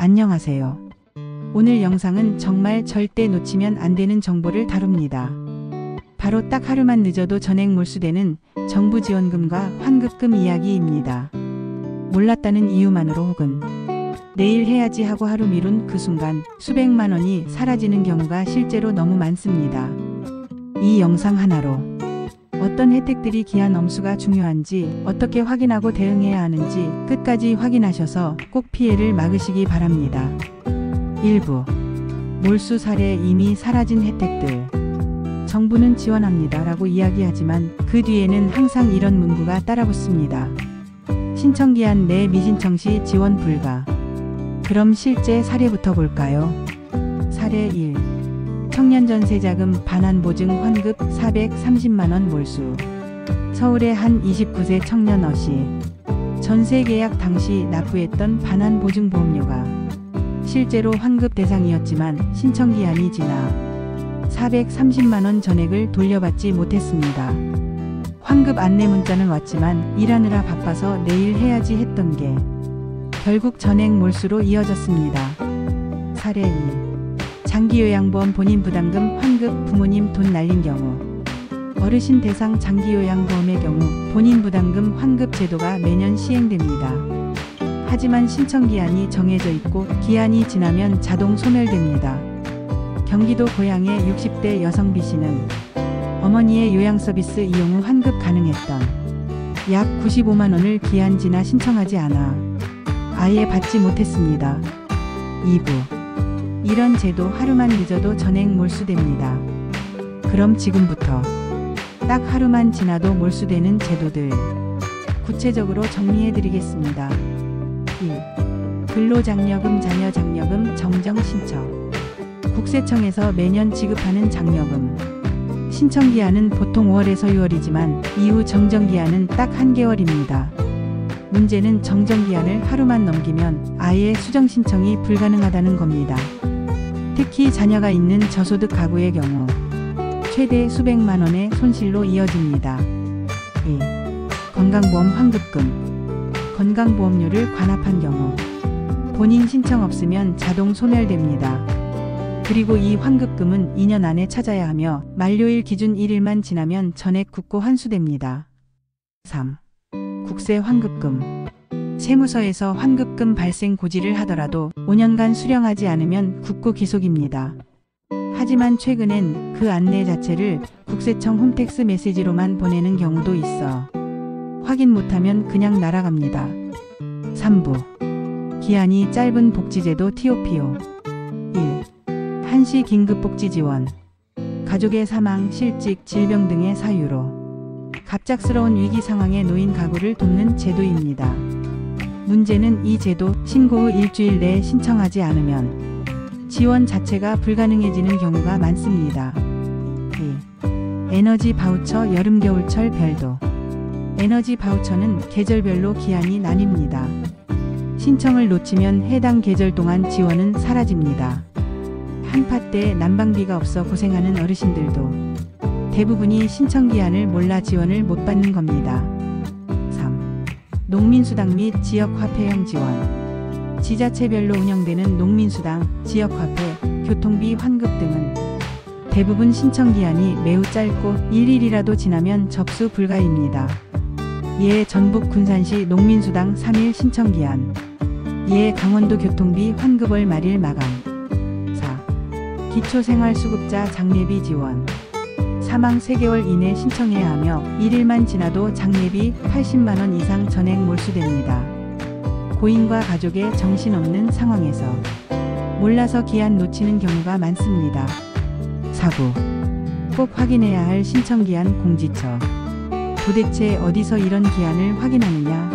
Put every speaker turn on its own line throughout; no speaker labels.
안녕하세요. 오늘 영상은 정말 절대 놓치면 안 되는 정보를 다룹니다. 바로 딱 하루만 늦어도 전액 몰수되는 정부 지원금과 환급금 이야기입니다. 몰랐다는 이유만으로 혹은 내일 해야지 하고 하루 미룬 그 순간 수백만 원이 사라지는 경우가 실제로 너무 많습니다. 이 영상 하나로 어떤 혜택들이 기한 엄수가 중요한지, 어떻게 확인하고 대응해야 하는지 끝까지 확인하셔서 꼭 피해를 막으시기 바랍니다. 1부 몰수 사례 이미 사라진 혜택들. 정부는 지원합니다 라고 이야기하지만 그 뒤에는 항상 이런 문구가 따라붙습니다. 신청기한 내 미신청 시 지원 불가. 그럼 실제 사례부터 볼까요? 사례 1. 청년전세자금 반환보증 환급 430만원 몰수. 서울의 한 29세 청년 어씨. 전세계약 당시 납부했던 반환보증보험료가 실제로 환급 대상이었지만 신청기한이 지나 430만원 전액을 돌려받지 못했습니다. 환급 안내 문자는 왔지만 일하느라 바빠서 내일 해야지 했던 게 결국 전액 몰수로 이어졌습니다. 사례 2. 장기요양보험 본인 부담금 환급 부모님 돈 날린 경우. 어르신 대상 장기요양보험의 경우 본인 부담금 환급 제도가 매년 시행됩니다. 하지만 신청기한이 정해져 있고 기한이 지나면 자동 소멸됩니다. 경기도 고양의 60대 여성 B씨는 어머니의 요양서비스 이용 후 환급 가능했던 약 95만원을 기한 지나 신청하지 않아 아예 받지 못했습니다. 2부 이런 제도 하루만 늦어도 전액 몰수됩니다. 그럼 지금부터 딱 하루만 지나도 몰수되는 제도들 구체적으로 정리해드리겠습니다. 1. 근로장려금 자녀장려금 정정 신청. 국세청에서 매년 지급하는 장려금. 신청기한은 보통 5월에서 6월이지만 이후 정정기한은 딱 1개월입니다. 문제는 정정기한을 하루만 넘기면 아예 수정신청이 불가능하다는 겁니다. 특히 자녀가 있는 저소득 가구의 경우 최대 수백만원의 손실로 이어집니다. 2. 건강보험 환급금. 건강보험료를 관합한 경우 본인 신청 없으면 자동 소멸됩니다. 그리고 이 환급금은 2년 안에 찾아야 하며 만료일 기준 1일만 지나면 전액 굳고 환수됩니다. 3. 국세 환급금. 세무서에서 환급금 발생 고지를 하더라도 5년간 수령하지 않으면 굳고 기속입니다. 하지만 최근엔 그 안내 자체를 국세청 홈택스 메시지로만 보내는 경우도 있어 확인 못하면 그냥 날아갑니다. 3부 기한이 짧은 복지제도 TOPO. 1. 한시 긴급복지 지원. 가족의 사망, 실직, 질병 등의 사유로 갑작스러운 위기 상황에 놓인 가구를 돕는 제도입니다. 문제는 이 제도 신고 후 일주일 내에 신청하지 않으면 지원 자체가 불가능해지는 경우가 많습니다. 2. 에너지 바우처 여름 겨울철 별도. 에너지 바우처는 계절별로 기한이 나뉩니다. 신청을 놓치면 해당 계절 동안 지원은 사라집니다. 한파때 난방비가 없어 고생하는 어르신들도 대부분이 신청기한을 몰라 지원을 못 받는 겁니다. 3. 농민수당 및 지역화폐형 지원. 지자체별로 운영되는 농민수당, 지역화폐, 교통비 환급 등은 대부분 신청기한이 매우 짧고 1일이라도 지나면 접수 불가입니다. 예 전북 군산시 농민수당 3일 신청기한. 예 강원도 교통비 환급월 말일 마감. 4. 기초생활수급자 장례비 지원. 사망 3개월 이내 신청해야 하며 1일만 지나도 장례비 80만원 이상 전액 몰수됩니다. 고인과 가족의 정신없는 상황에서 몰라서 기한 놓치는 경우가 많습니다. 4부 꼭 확인해야 할 신청기한 공지처. 도대체 어디서 이런 기한을 확인하느냐?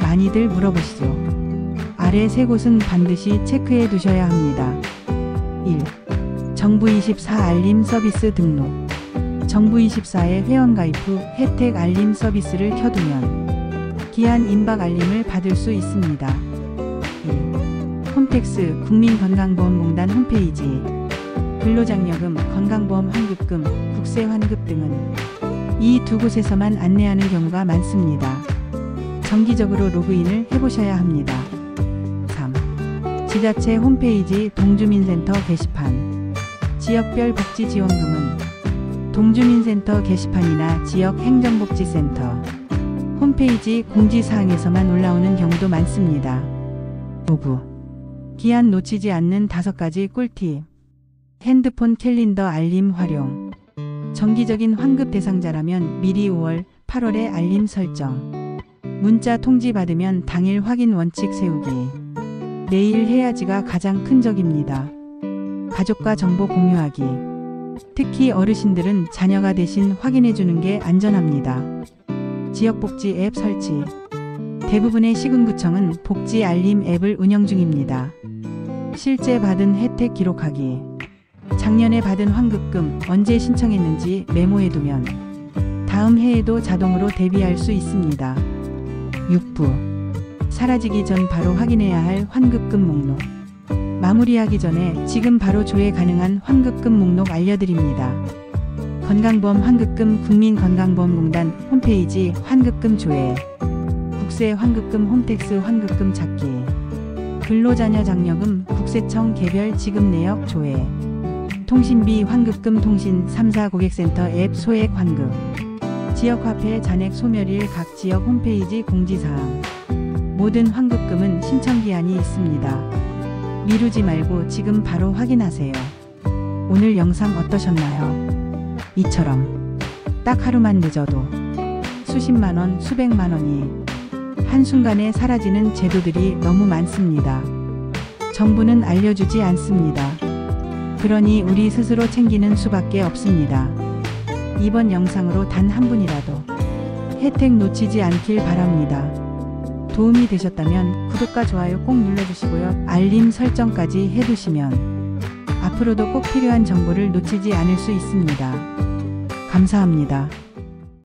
많이들 물어보시죠. 아래 세 곳은 반드시 체크해 두셔야 합니다. 1. 정부24 알림 서비스 등록. 정부24에 회원가입 후 혜택 알림 서비스를 켜두면 기한 임박 알림을 받을 수 있습니다. 2. 홈택스 국민건강보험공단 홈페이지. 근로장려금, 건강보험 환급금, 국세 환급 등은 이 두 곳에서만 안내하는 경우가 많습니다. 정기적으로 로그인을 해보셔야 합니다. 3. 지자체 홈페이지 동주민센터 게시판, 지역별 복지지원금은 동주민센터 게시판이나 지역 행정복지센터 홈페이지 공지사항에서만 올라오는 경우도 많습니다. 5부. 기한 놓치지 않는 5가지 꿀팁. 핸드폰 캘린더 알림 활용. 정기적인 환급 대상자라면 미리 5월, 8월에 알림 설정. 문자 통지 받으면 당일 확인 원칙 세우기. 내일 해야지가 가장 큰 적입니다. 가족과 정보 공유하기. 특히 어르신들은 자녀가 대신 확인해 주는 게 안전합니다. 지역복지 앱 설치. 대부분의 시군구청은 복지 알림 앱을 운영 중입니다. 실제 받은 혜택 기록하기. 작년에 받은 환급금 언제 신청했는지 메모해두면 다음 해에도 자동으로 대비할 수 있습니다. 6부. 사라지기 전 바로 확인해야 할 환급금 목록. 마무리하기 전에 지금 바로 조회 가능한 환급금 목록 알려드립니다. 건강보험 환급금 국민건강보험공단 홈페이지 환급금 조회. 국세 환급금 홈택스 환급금 찾기. 근로자녀 장려금 국세청 개별 지급 내역 조회. 통신비 환급금 통신 3사 고객센터 앱 소액 환급. 지역화폐 잔액 소멸일 각 지역 홈페이지 공지사항. 모든 환급금은 신청기한이 있습니다. 미루지 말고 지금 바로 확인하세요. 오늘 영상 어떠셨나요? 이처럼 딱 하루만 늦어도 수십만원, 수백만원이 한순간에 사라지는 제도들이 너무 많습니다. 정부는 알려주지 않습니다. 그러니 우리 스스로 챙기는 수밖에 없습니다. 이번 영상으로 단 한 분이라도 혜택 놓치지 않길 바랍니다. 도움이 되셨다면 구독과 좋아요 꼭 눌러주시고요. 알림 설정까지 해두시면 앞으로도 꼭 필요한 정보를 놓치지 않을 수 있습니다. 감사합니다.